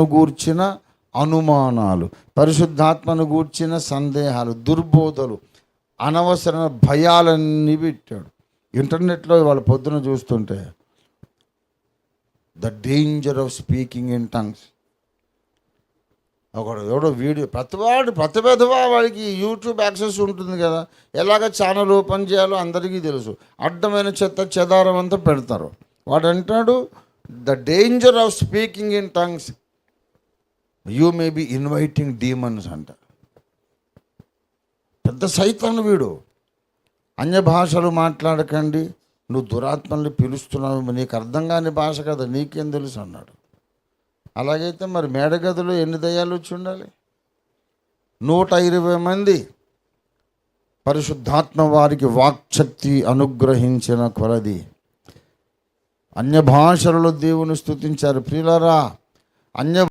గూర్చిన అనుమానాలు, పరిశుద్ధాత్మను గూర్చిన సందేహాలు, దుర్బోధలు, అనవసర భయాలన్నీ పెట్టాడు. ఇంటర్నెట్లో వాళ్ళ పొద్దున చూస్తుంటే the danger of speaking in tongues. ఒకడు ఎవడో వీడియో ప్రతి పెద్దవా వాడికి యూట్యూబ్ యాక్సెస్ ఉంటుంది కదా, ఎలాగ ఛానల్ ఓపెన్ చేయాలో అందరికీ తెలుసు. అడ్డమైన చెత్త చెదారం అంతా పెడతారు. వాడు అంటాడు the danger of speaking in tongues, you may be inviting demons అంట. పెద్ద సైతాను వీడు. అన్య భాషలు మాట్లాడకండి, నువ్వు దురాత్మల్ని పిలుస్తున్నావు, నీకు అర్థం కాని భాష కదా, నీకేం తెలుసు అన్నాడు. అలాగైతే మరి మేడగదిలో ఎన్ని దయ్యాలు వచ్చి ఉండాలి? 120 మంది పరిశుద్ధాత్మ వారికి వాక్శక్తి అనుగ్రహించిన కొలది అన్య భాషలలో దేవుని స్తుతించారు. ప్రియులారా, అన్య